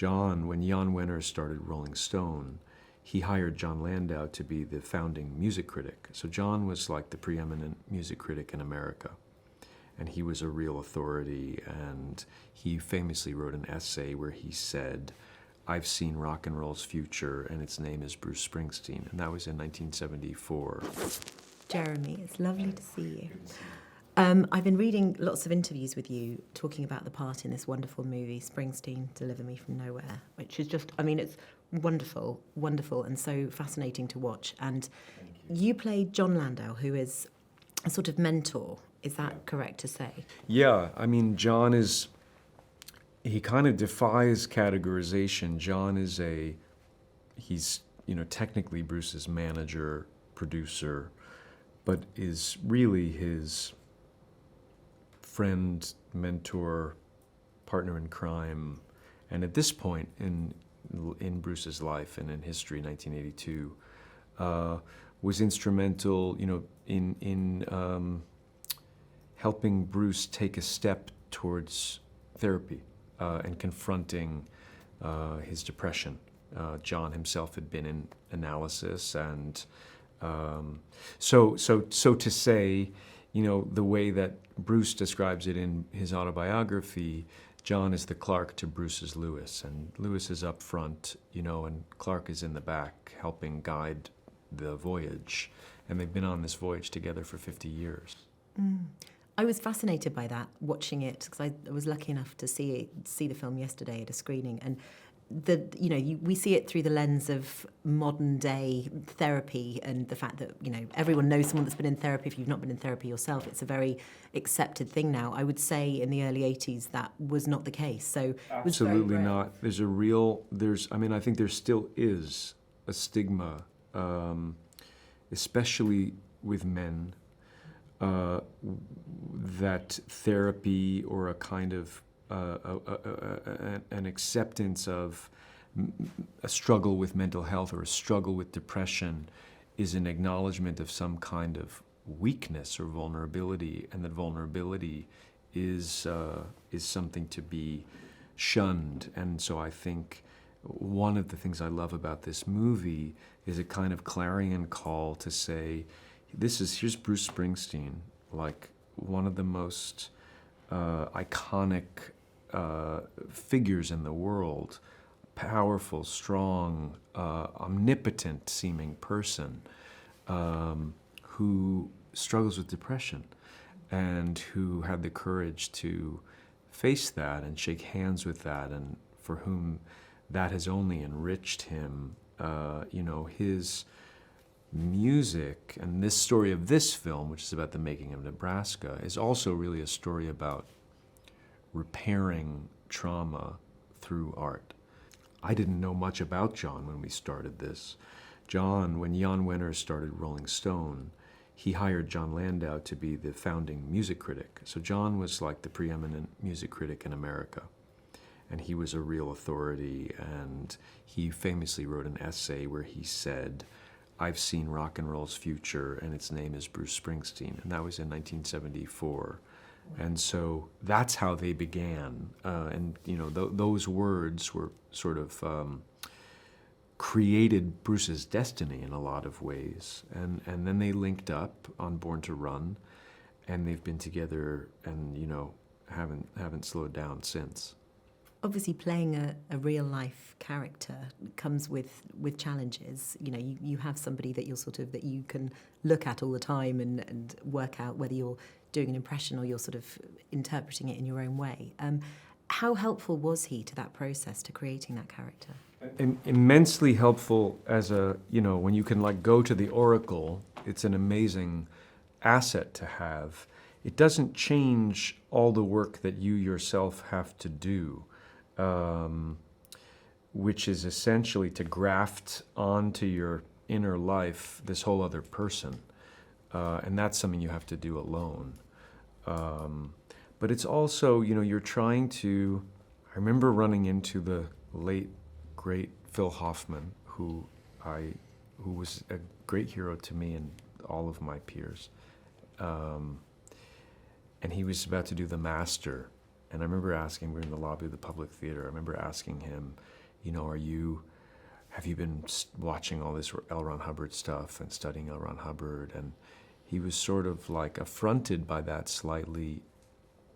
when Jan Wenner started Rolling Stone, he hired Jon Landau to be the founding music critic. So Jon was like the preeminent music critic in America. And he was a real authority, and he famously wrote an essay where he said, "I've seen rock and roll's future, and its name is Bruce Springsteen." And that was in 1974. Jeremy, it's lovely to see you. I've been reading lots of interviews with you talking about the part in this wonderful movie, Springsteen, Deliver Me From Nowhere, which is just, I mean, it's wonderful, wonderful, and so fascinating to watch. And you played Jon Landau, who is a sort of mentor. Is that correct to say? Yeah, I mean, Jon is, he kind of defies categorization. Jon is he's, technically Bruce's manager, producer, but is really his friend, mentor, partner in crime. And at this point in Bruce's life and in history, 1982, was instrumental, in helping Bruce take a step towards therapy and confronting his depression. Jon himself had been in analysis, and so to say, the way that Bruce describes it in his autobiography, Jon is the Clark to Bruce's Lewis, and Lewis is up front, and Clark is in the back helping guide the voyage, and they've been on this voyage together for 50 years. I was fascinated by that, watching it, because I was lucky enough to see the film yesterday at a screening, and we see it through the lens of modern day therapy and the fact that, everyone knows someone that's been in therapy. If you've not been in therapy yourself, it's a very accepted thing now. I would say in the early 80s that was not the case. So absolutely not. I think there still is a stigma, especially with men, that therapy or a kind of an acceptance of a struggle with mental health or a struggle with depression is an acknowledgement of some kind of weakness or vulnerability, and that vulnerability is something to be shunned. And so I think one of the things I love about this movie is a kind of clarion call to say, here's Bruce Springsteen, like one of the most iconic figures in the world, powerful, strong, omnipotent seeming person who struggles with depression and who had the courage to face that and shake hands with that, and for whom that has only enriched him. His music and this story of this film, which is about the making of Nebraska, is also really a story about repairing trauma through art. I didn't know much about Jon when we started this. When Jan Wenner started Rolling Stone, he hired Jon Landau to be the founding music critic. So Jon was like the preeminent music critic in America, and he was a real authority, and he famously wrote an essay where he said, "I've seen rock and roll's future, and its name is Bruce Springsteen." And that was in 1974. And so that's how they began. Those words were sort of created Bruce's destiny in a lot of ways. And then they linked up on Born to Run, and they've been together and, haven't slowed down since. Obviously, playing a real-life character comes with challenges. You have somebody that that you can look at all the time and work out whether you're doing an impression or you're sort of interpreting it in your own way. How helpful was he to that process, to creating that character? Immensely helpful when you can go to the Oracle. It's an amazing asset to have. It doesn't change all the work that you yourself have to do. Which is essentially to graft onto your inner life this whole other person. And that's something you have to do alone. But it's also, you're trying to... I remember running into the late, great Phil Hoffman, who was a great hero to me and all of my peers. And he was about to do The Master. And I remember asking, we were in the lobby of the Public Theater, I remember asking him, you know, have you been watching all this L. Ron Hubbard stuff and studying L. Ron Hubbard? And he was sort of like affronted by that slightly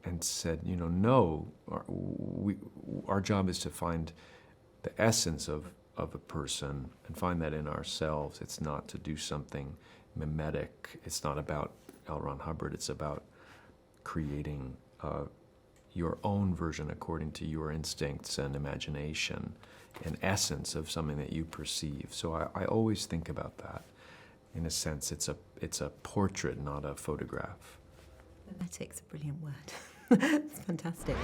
and said, you know, no, our job is to find the essence of a person and find that in ourselves. It's not to do something mimetic. It's not about L. Ron Hubbard. It's about creating your own version according to your instincts and imagination, an essence of something that you perceive. So I always think about that. In a sense, it's a portrait, not a photograph. Mimetic's a brilliant word. It's fantastic.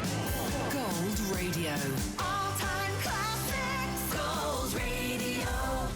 Gold Radio. All-time classics. Gold Radio.